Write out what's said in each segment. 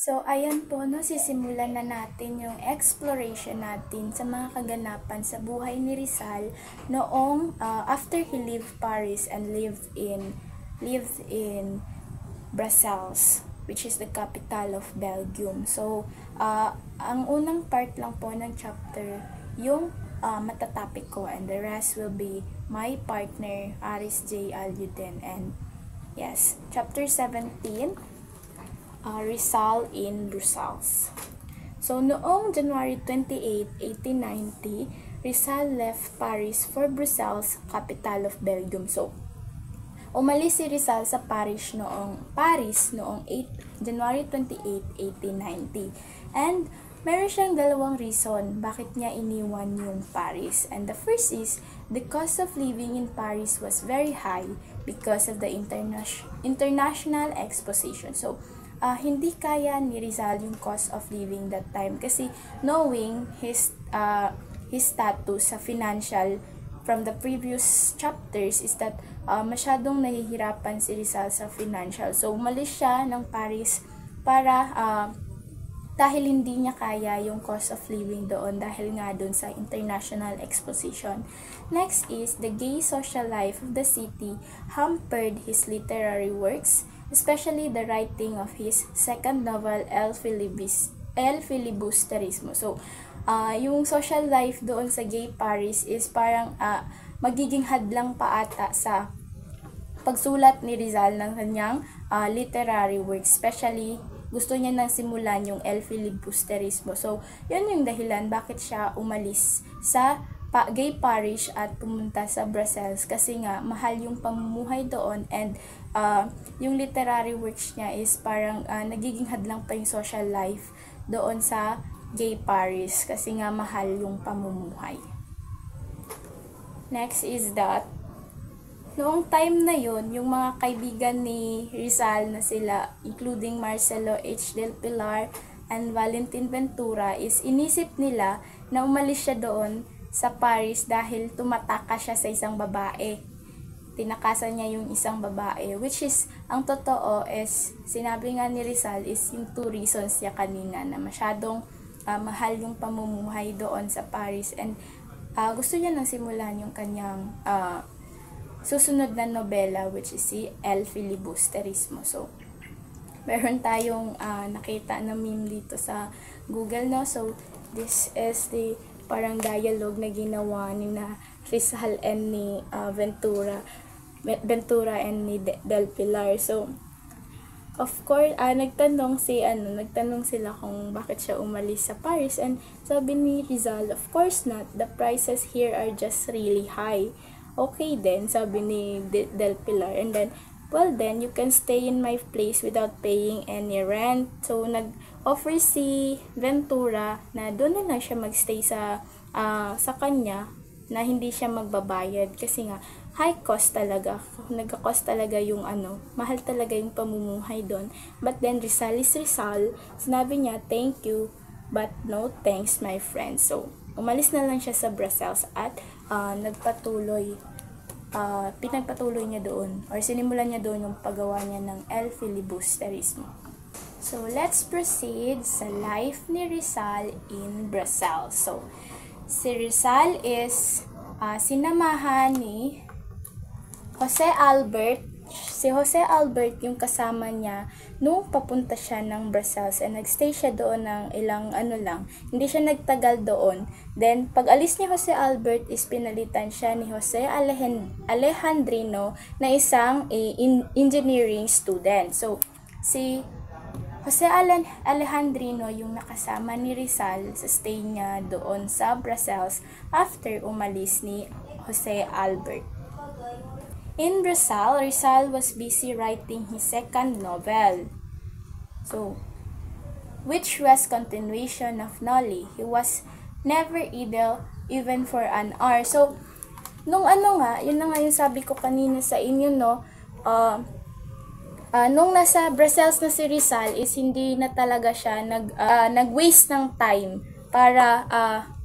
So, ayan po, no, sisimulan na natin yung exploration natin sa mga kaganapan sa buhay ni Rizal noong after he left Paris and lived in Brussels, which is the capital of Belgium. So, ang unang part lang po ng chapter, yung matatapik ko, and the rest will be my partner, Aris J. Aluden. And yes, chapter 17, Rizal in Brussels. So, noong January 28, 1890, Rizal left Paris for Brussels, capital of Belgium. So, umalis si Rizal sa Paris noong January 28, 1890. And meron siyang dalawang reason bakit niya iniwan yung Paris. And the first is, the cost of living in Paris was very high because of the international exposition. So, hindi kaya ni Rizal yung cost of living that time kasi knowing his status sa financial from the previous chapters is that masyadong nahihirapan si Rizal sa financial. So, umalis siya ng Paris para dahil hindi niya kaya yung cost of living doon dahil nga doon sa international exposition. Next is, the gay social life of the city hampered his literary works, especially the writing of his second novel, El Filibusterismo. So, yung social life doon sa gay Paris is parang magiging hadlang pa ata sa pagsulat ni Rizal ng kanyang literary works, especially gusto niya nang simulan yung El Filibusterismo. So, yun yung dahilan bakit siya umalis sa gay Paris at pumunta sa Brussels kasi nga mahal yung pamumuhay doon, and yung literary works niya is parang nagiging hadlang pa yung social life doon sa gay Paris kasi nga mahal yung pamumuhay. Next is that noong time na yun, yung mga kaibigan ni Rizal na sila, including Marcelo H. del Pilar and Valentin Ventura, is inisip nila na umalis siya doon sa Paris dahil tumataka siya sa isang babae. Tinakasan niya yung isang babae, which is, ang totoo is, sinabi nga ni Rizal is yung two reasons niya kanina na masyadong mahal yung pamumuhay doon sa Paris, and gusto niya nang simulan yung kanyang susunod na nobela, which is si El Filibusterismo. So, meron tayong nakita na meme dito sa Google, no? So, this is the parang dialogue na ginawa ni na Rizal and ni Ventura and ni Del Pilar. So, of course, nagtanong sila kung bakit siya umalis sa Paris, and sabi ni Rizal, of course not, the prices here are just really high. Okay then, sabi ni Del Pilar, and then, well then, you can stay in my place without paying any rent. So, nag-offer si Ventura na doon na lang siya magstay sa kanya, na hindi siya magbabayad kasi nga, high cost talaga. Nagka-cost talaga yung mahal talaga yung pamumuhay doon. But then, Rizal is Rizal. Sinabi niya, thank you, but no thanks, my friend. So, umalis na lang siya sa Brussels at pinagpatuloy niya doon, or sinimulan niya doon yung paggawa niya ng El Filibusterismo. So, let's proceed sa life ni Rizal in Brussels. So, si Rizal is sinamahan ni Jose Albert. Si Jose Albert yung kasama niya nung papunta siya ng Brussels, and nagstay siya doon ng ilang lang. Hindi siya nagtagal doon. Then, pag alis ni Jose Albert is pinalitan siya ni Jose Alejandrino na isang engineering student. So, si Jose Alejandrino yung nakasama ni Rizal sa stay niya doon sa Brussels after umalis ni Jose Albert. In Brussels, Rizal was busy writing his second novel, so which was continuation of Nolly. He was never idle even for an hour. So, nung yun na nga yung sabi ko kanina sa inyo, no, nung nasa Brussels na si Rizal is hindi na talaga siya nag-waste ng time para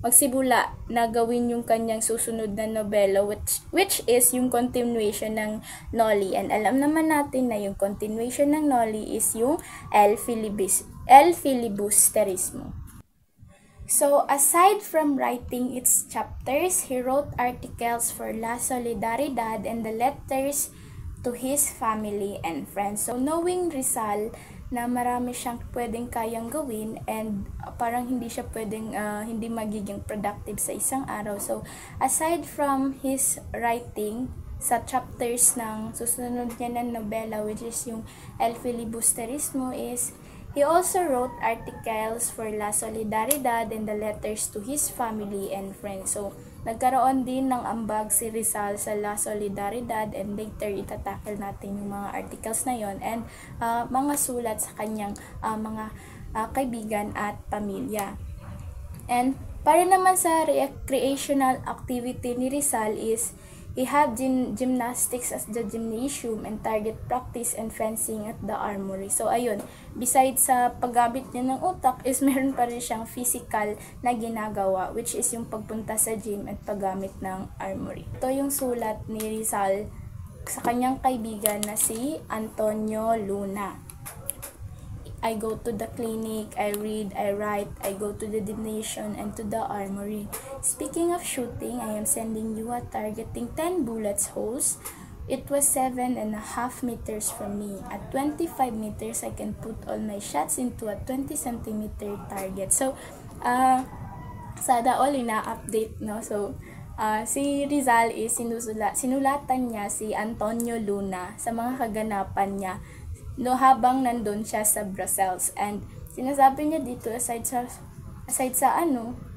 magsimula na gawin yung kanyang susunod na nobela, which is yung continuation ng Noli. And alam naman natin na yung continuation ng Noli is yung El Filibusterismo. So, aside from writing its chapters, he wrote articles for La Solidaridad and the letters to his family and friends. So, knowing Rizal na marami siyang pwedeng kayang gawin and parang hindi siya pwedeng, hindi magiging productive sa isang araw. So, aside from his writing sa chapters ng susunod niya ng nobela, which is yung El Filibusterismo, is he also wrote articles for La Solidaridad and the letters to his family and friends. So, nagkaroon din ng ambag si Rizal sa La Solidaridad, and later itatakil natin yung mga articles na yon and mga sulat sa kanyang mga kaibigan at pamilya. And para naman sa recreational activity ni Rizal is he had gymnastics at the gymnasium and target practice and fencing at the armory. So, ayun, besides sa paggamit niya ng utak, is meron pa rin siyang physical na ginagawa, which is yung pagpunta sa gym at paggamit ng armory. Ito yung sulat ni Rizal sa kanyang kaibigan na si Antonio Luna. I go to the clinic, I read, I write, I go to the gymnasium and to the armory. Speaking of shooting, I am sending you a targeting 10 bullets holes. It was 7.5 meters from me. At 25 meters, I can put all my shots into a 20 centimeter target. So, sada all ina-update, no? So, si Rizal is sinulatan niya si Antonio Luna sa mga kaganapan niya no habang nandun siya sa Brussels. And sinasabi niya dito, aside sa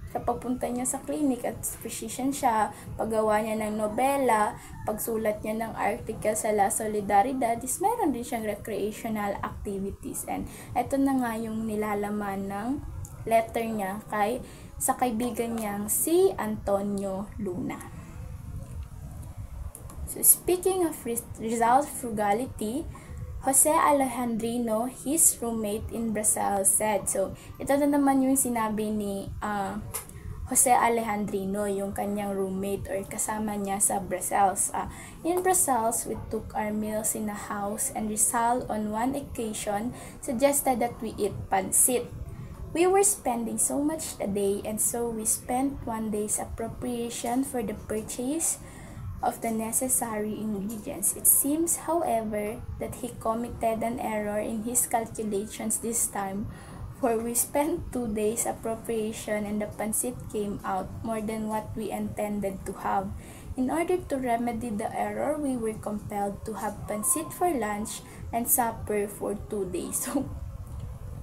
sa pagpunta niya sa clinic at physician siya, paggawa niya ng nobela, pagsulat niya ng article sa La Solidaridad, is meron din siyang recreational activities. And eto na nga yung nilalaman ng letter niya sa kaibigan niyang si Antonio Luna. So, speaking of Rizal's frugality, Jose Alejandrino, his roommate in Brussels, said, so ito na naman yung sinabi ni Jose Alejandrino, yung kanyang roommate or kasama niya sa Brussels. In Brussels, we took our meals in a house, and Rizal on one occasion suggested that we eat pancit. We were spending so much a day, and so we spent one day's appropriation for the purchase of the necessary ingredients. It seems, however, that he committed an error in his calculations this time, for we spent 2 days appropriation and the pancit came out more than what we intended to have. In order to remedy the error, we were compelled to have pancit for lunch and supper for 2 days. So,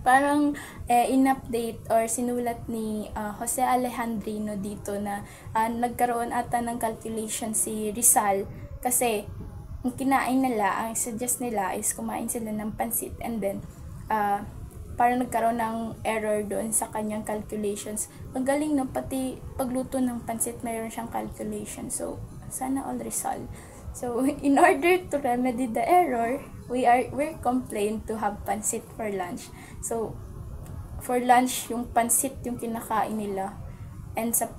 parang in-update or sinulat ni Jose Alejandrino dito na nagkaroon ata ng calculation si Rizal kasi ang kinain nila, ang suggest nila is kumain sila ng pansit, and then parang nagkaroon ng error doon sa kanyang calculations. Magaling, no? Pati pagluto ng pansit mayroon siyang calculation. So, sana all Rizal. So, in order to remedy the error, we're complained to have pancit for lunch. So, for lunch, yung pancit yung kinakain nila. And sa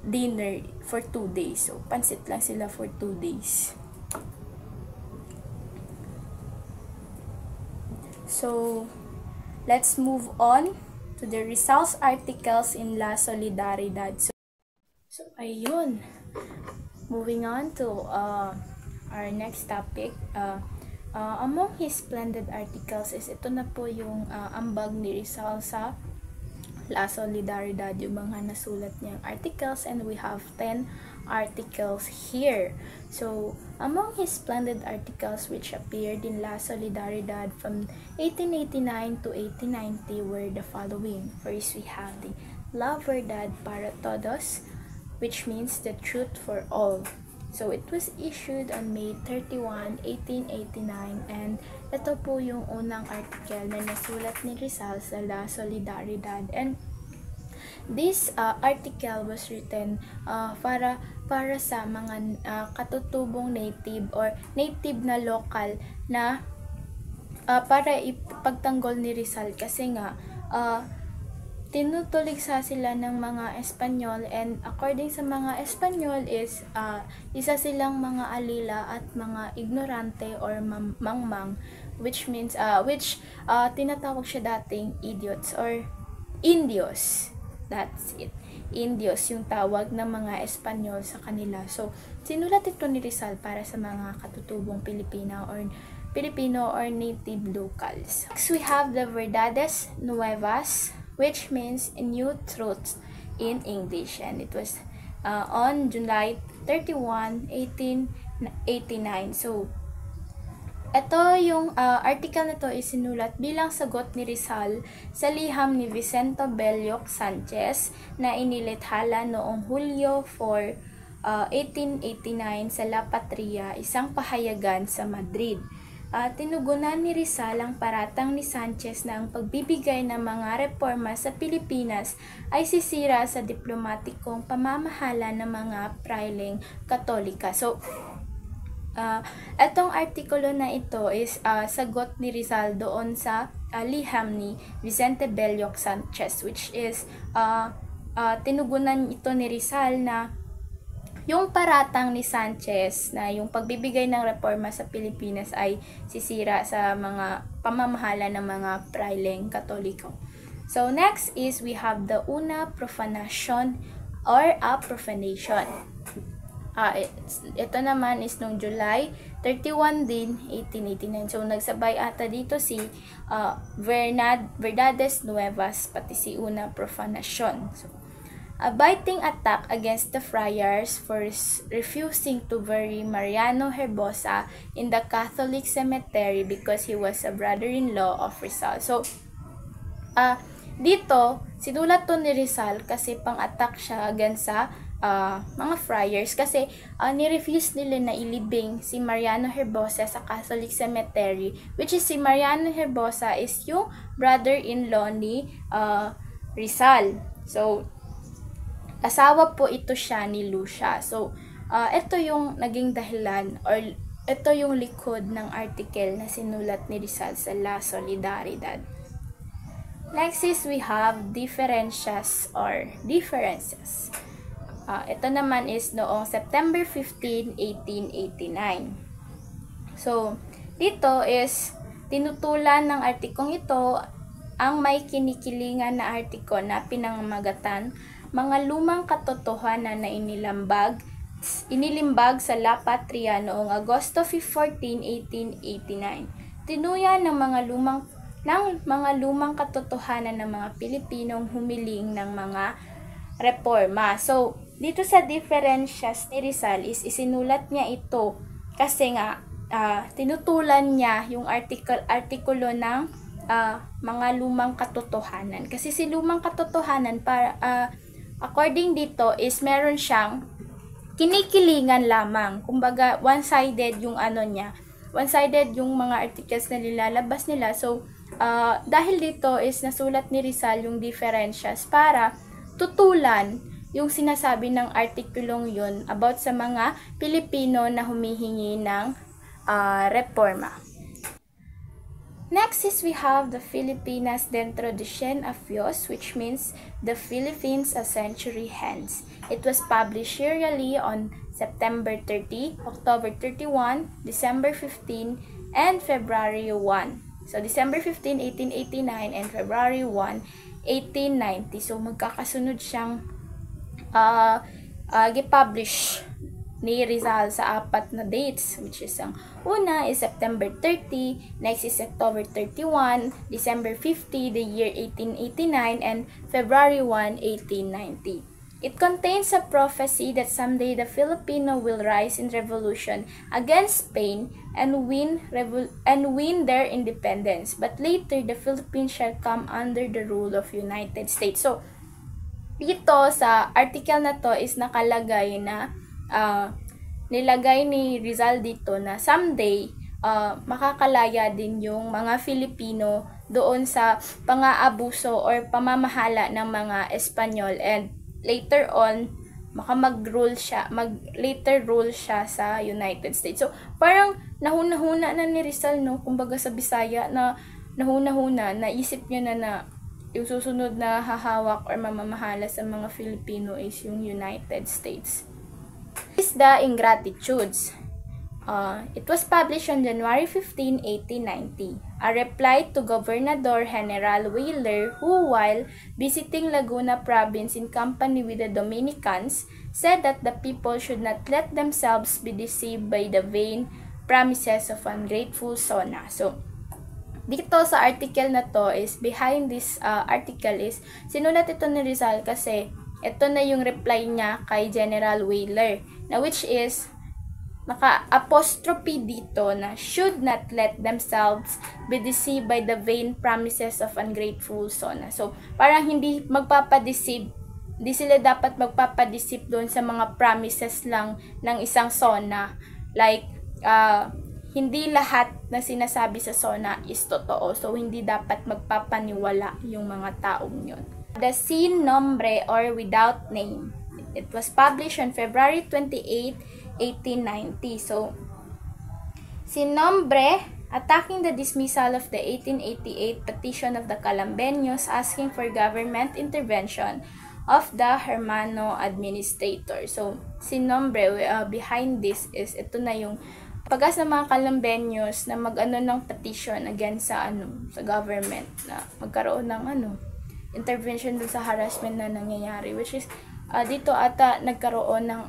dinner, for 2 days. So, pancit lang sila for 2 days. So, let's move on to the Rizal's articles in La Solidaridad. So ayun. Moving on to our next topic. Among his splendid articles is ito na po yung ambag ni Rizal sa La Solidaridad, yung mga nasulat niyang articles, and we have 10 articles here. So, among his splendid articles which appeared in La Solidaridad from 1889 to 1890 were the following. First, we have the La Verdad para Todos, which means the truth for all. So, it was issued on May 31, 1889, and ito po yung unang article na nasulat ni Rizal sa La Solidaridad. And this article was written para sa mga katutubong native or native na local na para ipagtanggol ni Rizal, kasi nga tinutuligsa sila ng mga Espanyol, and according sa mga Espanyol is isa silang mga alila at mga ignorante or mangmang, which means tinatawag siya dating idiots or Indios. That's it. Indios yung tawag ng mga Espanyol sa kanila. So, sinulat ito ni Rizal para sa mga katutubong Pilipino or native locals. Next, we have the Verdades Nuevas, which means new truths in English, and it was on July 31, 1889. So, ito yung article na to is sinulat bilang sagot ni Rizal sa liham ni Vicente Belloc Sanchez na inilathala noong Hulyo 4, 1889 sa La Patria, isang pahayagan sa Madrid. Tinugunan ni Rizal ang paratang ni Sanchez na ang pagbibigay ng mga reforma sa Pilipinas ay sisira sa diplomatikong pamamahala ng mga praileng Katolika. So, etong artikulo na ito is sagot ni Rizal doon sa liham ni Vicente Belloc Sanchez, which is tinugunan ito ni Rizal na yung paratang ni Sanchez na yung pagbibigay ng reforma sa Pilipinas ay sisira sa mga pamamahala ng mga praileng Katoliko. So next is we have the una profanation or a profanation. Ito naman is nung July 31 din, 1889. So nagsabay ata dito si Verdades Nuevas pati si una profanation. So, a biting attack against the friars for refusing to bury Mariano Herbosa in the Catholic cemetery because he was a brother-in-law of Rizal. So, dito, sinulat to ni Rizal kasi pang-attack siya against sa mga friars kasi nirefuse nila na ilibing si Mariano Herbosa sa Catholic cemetery, which is si Mariano Herbosa is yung brother-in-law ni Rizal. So, asawa po ito siya ni Lucia. So, ito yung naging dahilan or ito yung likod ng article na sinulat ni Rizal sa La Solidaridad. Next is we have differences or differences. Ito naman is noong September 15, 1889. So, dito is tinutulan ng artikong ito ang may kinikilingan na artiko na pinangmagatan mga lumang katotohanan na inilimbag sa La Patria noong Agosto 14, 1889. Tinuyan ng mga lumang katotohanan ng mga Pilipinong humiling ng mga reforma. So, dito sa differences ni Rizal is isinulat niya ito kasi nga tinutulan niya yung artikulo ng mga lumang katotohanan. Kasi si lumang katotohanan according dito is meron siyang kinikilingan lamang. Kumbaga, one-sided yung niya. One-sided yung mga articles na nilalabas nila. So, dahil dito is nasulat ni Rizal yung differences para tutulan yung sinasabi ng artikulong yun about sa mga Pilipino na humihingi ng reforma. Next is we have the Filipinas dentro de 100 años, which means the Philippines a century hence. It was published yearly on September 30, October 31, December 15, and February 1. So, December 15, 1889 and February 1, 1890. So, magkakasunod siyang gipublish ni Rizal sa 4 na dates, which is ang una is September 30, next is October 31, December 50, the year 1889, and February 1, 1890. It contains a prophecy that someday the Filipino will rise in revolution against Spain and win their independence, but later the Philippines shall come under the rule of United States. So, dito sa article na to is nakalagay na nilagay ni Rizal dito na someday makakalaya din yung mga Filipino doon sa pang-aabuso or pamamahala ng mga Espanyol, and later on mag-rule siya sa United States. So parang nahuna-huna na ni Rizal, no, kumbaga sa Bisaya na nahuna-huna, naisip niya na yung susunod na hahawak or mamamahala sa mga Filipino is yung United States. Is the Ingratitudes. It was published on January 15, 1890. A reply to Governor General Wheeler, who, while visiting Laguna Province in company with the Dominicans, said that the people should not let themselves be deceived by the vain promises of ungrateful Sona. So, dito sa article na to is, behind this article is, sinulat ito ni Rizal kasi ito na yung reply niya kay General Wheeler, na which is, naka-apostrophe dito na should not let themselves be deceived by the vain promises of ungrateful Sona. So, parang hindi magpapadeceive, hindi sila dapat magpapadeceive doon sa mga promises lang ng isang Sona. Like, hindi lahat na sinasabi sa Sona is totoo. So, hindi dapat magpapaniwala yung mga taong yun. The Sin Nombre or Without Name. It was published on February 28, 1890. So, Sin Nombre, attacking the dismissal of the 1888 petition of the Calambeños asking for government intervention of the Hermano administrator. So, Sin Nombre, behind this is, ito na yung pagkas ng mga Calambeños na mag-ano ng petition against sa sa government na magkaroon ng intervention dun sa harassment na nangyayari, which is dito ata nagkaroon ng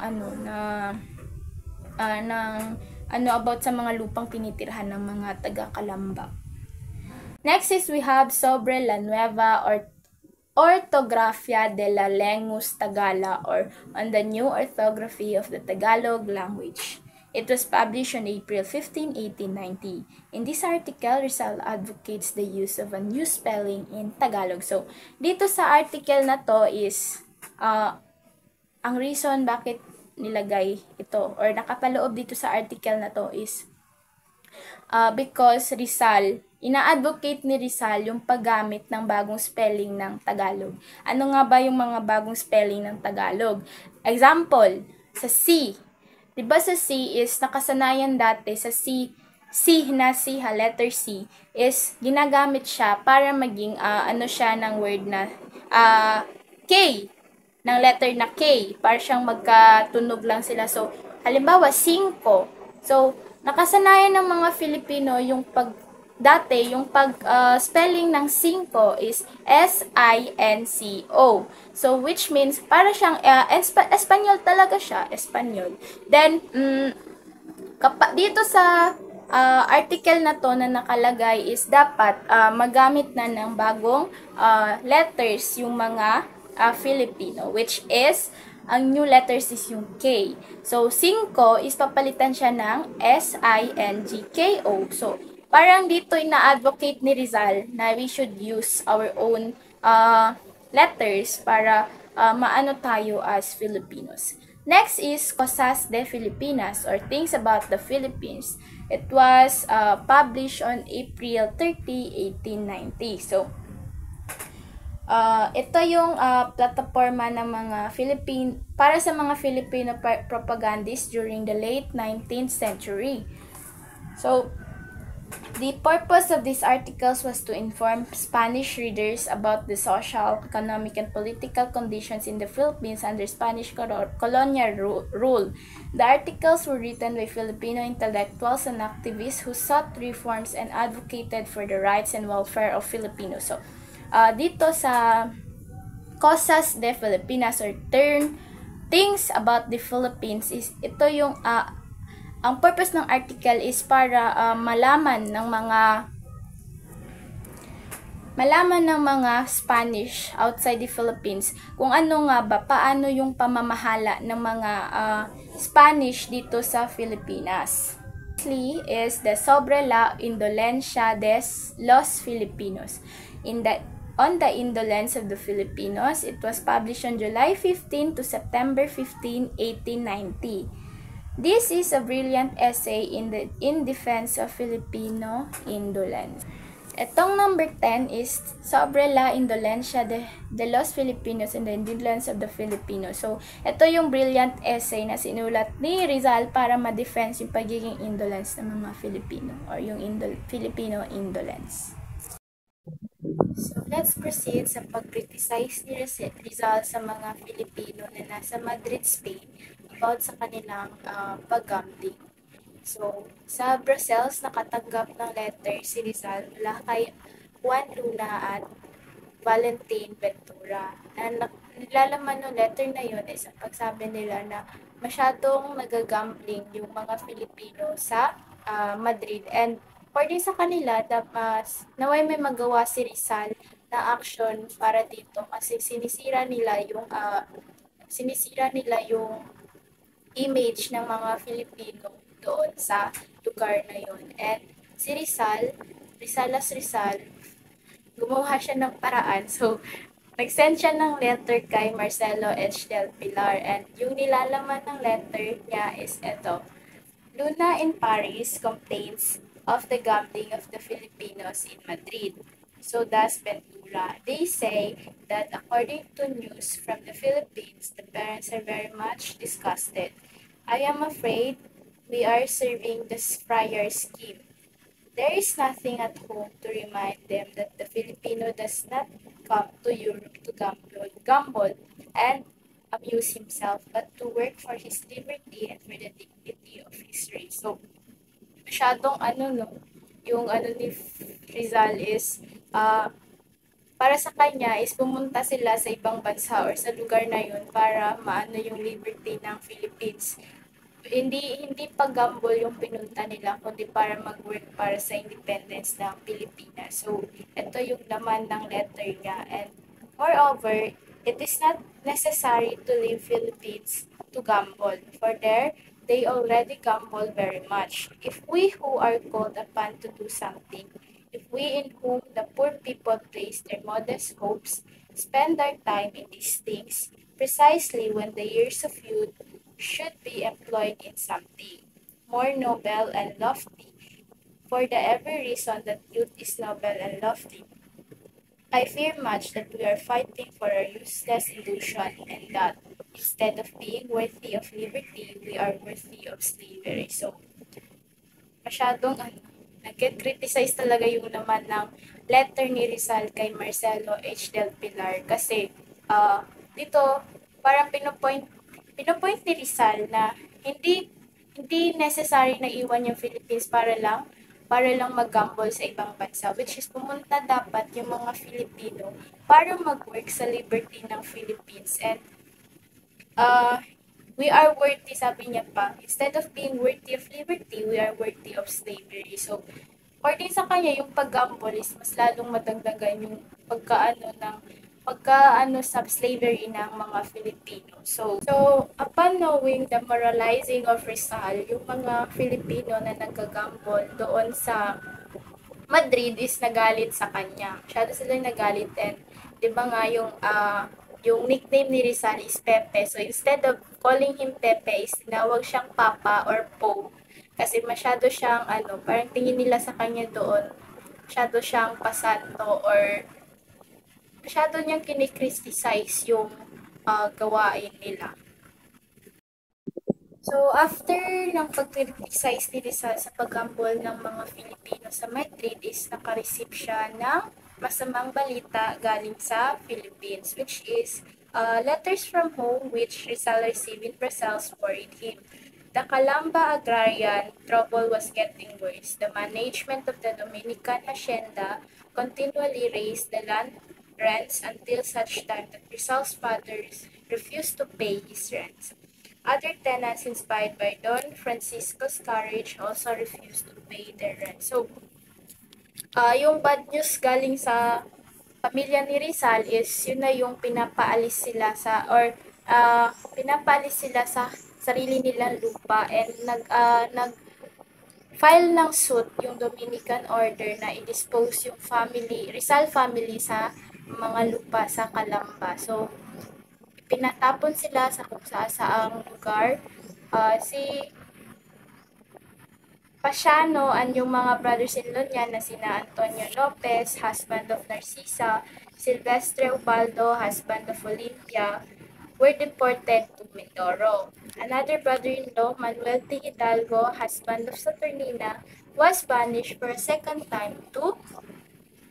about sa mga lupang tinitirhan ng mga taga-Calamba. Next is we have Sobre la Nueva or Ortografía de la Lengus Tagala, or on the new orthography of the Tagalog language. It was published on April 15, 1890. In this article, Rizal advocates the use of a new spelling in Tagalog. So, dito sa article na to is, ang reason bakit nilagay ito or nakapaloob dito sa article na to is because Rizal, ina-advocate ni Rizal yung paggamit ng bagong spelling ng Tagalog. Ano nga ba yung mga bagong spelling ng Tagalog? Example, sa C. Diba sa C is nakasanayan dati sa C na C, letter C, is ginagamit siya para maging siya ng word na K, ng letter na K, para siyang magkatunog lang sila. So, halimbawa, 5. So, nakasanayan ng mga Filipino yung yung spelling ng 5 is S-I-N-C-O. So, which means, para siyang, Espanyol talaga siya, Espanyol. Then, dito sa article na to na nakalagay is dapat magamit na ng bagong letters yung mga Filipino, which is, ang new letters is yung K. So, 5 is papalitan siya ng S-I-N-G-K-O. So, parang dito ina-advocate ni Rizal na we should use our own letters para maano tayo as Filipinos. Next is Cosas de Filipinas or Things About the Philippines. It was published on April 30, 1890. So, ito yung plataforma ng mga para sa mga Filipino propagandists during the late 19th century. So, the purpose of these articles was to inform Spanish readers about the social, economic, and political conditions in the Philippines under Spanish colonial rule. The articles were written by Filipino intellectuals and activists who sought reforms and advocated for the rights and welfare of Filipinos. So, dito sa Cosas de Filipinas or Things About the Philippines is ito yung ang purpose ng article is para malaman ng mga Spanish outside the Philippines kung ano nga ba, paano yung pamamahala ng mga Spanish dito sa Pilipinas. Lastly is the Sobre la Indolencia de los Filipinos. On the Indolence of the Filipinos, it was published on July 15 to September 15, 1890. This is a brilliant essay in defense of Filipino indolence. Itong number 10 is Sobre la Indolencia de los Filipinos and the Indolence of the Filipinos. So, ito yung brilliant essay na sinulat ni Rizal para ma-defense yung pagiging indolence ng mga Filipino or yung Filipino indolence. So, let's proceed sa pag-criticize ni Rizal sa mga Filipino na nasa Madrid, Spain about sa kanilang pag-gambling. So, sa Brussels, nakatanggap ng letter si Rizal mula kay Juan Luna at Valentin Ventura. Nilalaman ng letter na yun is ang pagsabi nila na masyadong nagagambling yung mga Filipino sa Madrid. And according sa kanila, naway may magawa si Rizal na action para dito kasi sinisira nila yung image ng mga Filipino doon sa lugar na yun. And si Rizal, gumawa siya ng paraan. So, nag-send siya ng letter kay Marcelo H. Del Pilar. And yung nilalaman ng letter niya is ito. Luna in Paris complains of the gambling of the Filipinos in Madrid. So does Ventura. They say that according to news from the Philippines, the parents are very much disgusted. I am afraid we are serving the Friar scheme. There is nothing at home to remind them that the Filipino does not come to Europe to gamble and amuse himself, but to work for his liberty and for the dignity of his race. So, masyadong no, yung ni Rizal is, para sa kanya is pumunta sila sa ibang bansa or sa lugar na yun para maano yung liberty ng Philippines. Hindi pag-gamble yung pinunta nila, kundi para mag-work para sa independence ng Pilipinas. So, ito yung laman ng letter niya. And moreover, it is not necessary to leave Philippines to gamble, for there, they already gamble very much. If we who are called upon to do something, if we in whom the poor people place their modest hopes, spend their time in these things, precisely when the years of youth should be employed in something more noble and lofty, for the every reason that youth is noble and lofty, I fear much that we are fighting for a useless illusion, and that, instead of being worthy of liberty, we are worthy of slavery. So, masyadong nag-criticize talaga yung naman ng letter ni Rizal kay Marcelo H. Del Pilar kasi dito parang pinopoint ni Rizal na hindi necessary na iwan yung Philippines para lang mag-gamble sa ibang bansa, which is pumunta dapat yung mga Filipino para mag-work sa liberty ng Philippines. And we are worthy, sabi niya pa, instead of being worthy of liberty, we are worthy of slavery. So, according sa kanya, yung pag-gamble is mas lalong madagdagan yung pagkaano sa slavery ng mga Filipino. So upon knowing the moralizing of Rizal, yung mga Filipino na nagagambol doon sa Madrid is nagalit sa kanya. Masyado silang nagalit, and di ba nga yung nickname ni Rizal is Pepe. So instead of calling him Pepe, is tinawag siyang Papa or Po. Kasi masyado siyang parang tingin nila sa kanya doon, masyado siyang pasanto or masyado niyang kinikriticize yung gawain nila. So, after ng pag-criticize ni Rizal sa pag-gamble ng mga Filipino sa Madrid is nakareceive siya ng masamang balita galing sa Philippines, which is letters from home which Rizal received in Brussels worried him. The Calamba agrarian trouble was getting worse. The management of the Dominican Hacienda continually raised the land rents until such time that Rizal's father refused to pay his rents. Other tenants, inspired by Don Francisco's courage, also refused to pay their rent. So, yung bad news galing sa pamilya ni Rizal is yun na yung pinapaalis sila sa sarili nilang lupa, and nag file ng suit yung Dominican Order na i-dispose yung Rizal family sa mga lupa sa Calamba. So, pinatapon sila sa kung saang lugar. Si Pasiano and yung mga brothers-in-law niya na sina Antonio Lopez, husband of Narcisa, Silvestre Ubaldo, husband of Olympia, were deported to Mindoro. Another brother-in-law, Manuel T. Hidalgo, husband of Saturnina, was banished for a second time to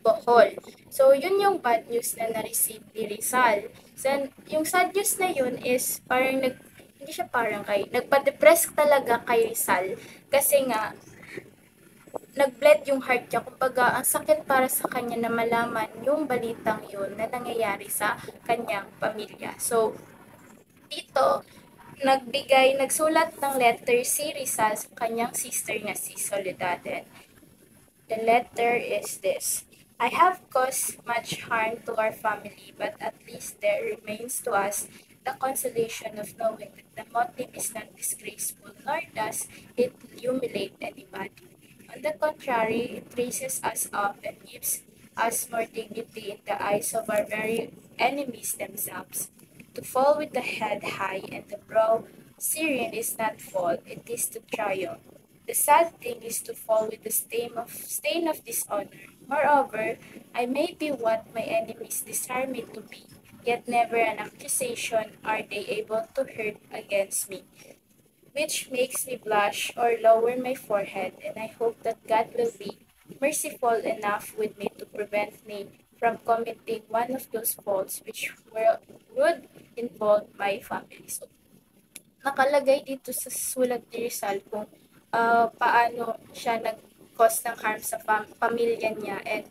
Bohol. So, yun yung bad news na na-receive ni Rizal. So, yung sad news na yun is parang hindi siya parang nagpa-depress talaga kay Rizal kasi nga nag-bled yung heart niya. Kumbaga, ang sakit para sa kanya na malaman yung balitang yun na nangyayari sa kanyang pamilya. So, dito, nagsulat ng letter si Rizal sa kanyang sister na si Soledad. The letter is this: I have caused much harm to our family, but at least there remains to us the consolation of knowing that the motive is not disgraceful, nor does it humiliate anybody. On the contrary, it raises us up and gives us more dignity in the eyes of our very enemies themselves. To fall with the head high and the brow serene is not fall, it is to triumph. The sad thing is to fall with the stain of dishonor. Moreover, I may be what my enemies desire me to be, yet never an accusation are they able to hurt against me, which makes me blush or lower my forehead, and I hope that God will be merciful enough with me to prevent me from committing one of those faults which would involve my family. So, nakalagay dito sa sulat ni Rizal kung paano siya nag-cause ng harm sa pamilya niya. And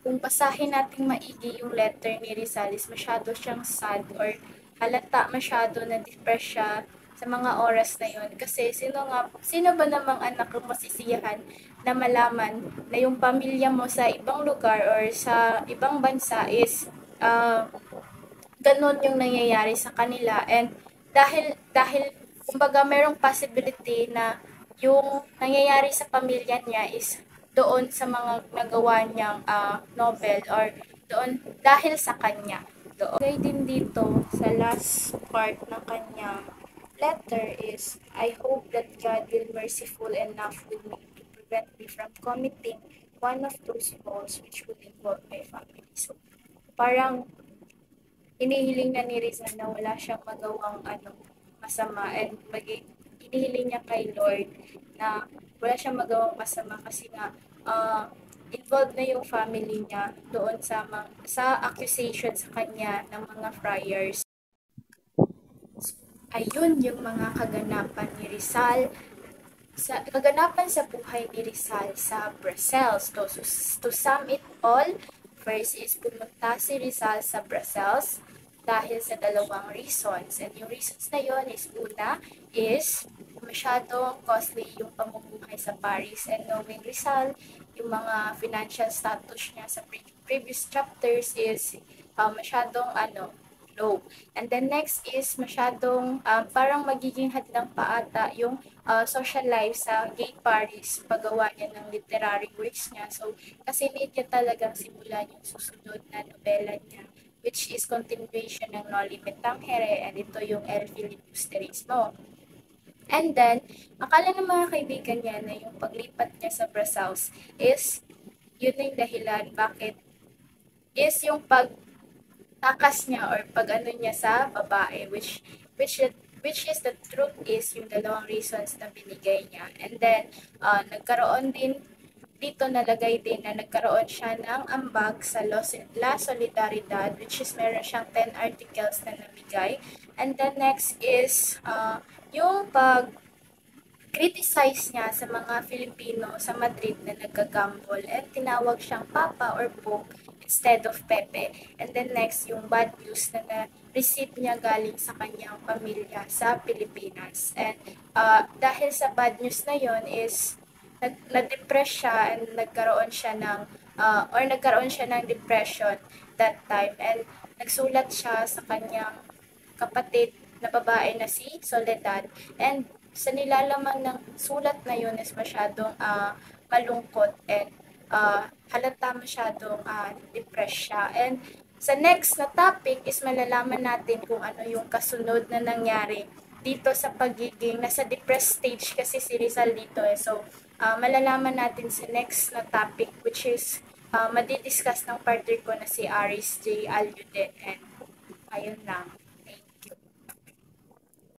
kung basahin natin maigi yung letter ni Rizal is masyado siyang sad or halata masyado na depressed siya sa mga oras na yon. Kasi sino ba namang anak ang masisiyahan na malaman na yung pamilya mo sa ibang lugar or sa ibang bansa is ganun yung nangyayari sa kanila. And dahil kumbaga merong possibility na yung nangyayari sa pamilya niya is doon sa mga nagawa niyang novel or doon dahil sa kanya. Doon. Din dito sa last part ng kanyang letter is, I hope that God will merciful enough with me to prevent me from committing one of those faults which would involve my family. So, parang hinihiling na ni Rizal na wala siyang magawang masama, and hinihiling niya kay Lord na wala siyang magawang masama kasi nga involved na yung family niya doon sa accusation sa kanya ng mga friars. Ayun yung mga kaganapan ni Rizal sa buhay ni Rizal sa Brussels. To sum it all, first is pumunta si Rizal sa Brussels dahil sa dalawang reasons. And yung reasons na yon is, una is masyadong costly yung pamumuhay sa Paris, and knowing Rizal, yung mga financial status niya sa previous chapters is masyadong low. And then next is masyadong parang magiging hadlang pa ata yung social life sa Gay Paris paggawa niya ng literary works niya. So, kasi need niya talagang simulan yung susunod na nobela niya, which is continuation ng Noli Me Tangere, and ito yung El Filibusterismo. And then, akala ng mga kaibigan niya na yung paglipat niya sa Brussels is yun yung dahilan bakit is yung takas niya or pag-ano niya sa babae, which is the truth is yung dalawang reasons na binigay niya. And then, nagkaroon din dito nalagay din na nagkaroon siya ng ambag sa La Solidaridad, which is meron siyang 10 articles na nabigay. And then next is yung criticize niya sa mga Filipino sa Madrid na nagkagamble, and tinawag siyang Papa or Pope instead of Pepe. And then next, yung bad news na na-receive niya galing sa kanyang pamilya sa Pilipinas. And dahil sa bad news na yon is na-depress siya, and nagkaroon siya ng depression that time, and nagsulat siya sa kanyang kapatid na babae na si Soledad, and sa nilalaman ng sulat na yun is masyadong malungkot, and halata masyadong depressed siya. And sa next na topic is malalaman natin kung ano yung kasunod na nangyari dito sa pagiging nasa depressed stage kasi si Rizal dito So, malalaman natin sa next na topic, which is madidiscuss ng partner ko na si Aris J. Aluden, and ayun lang.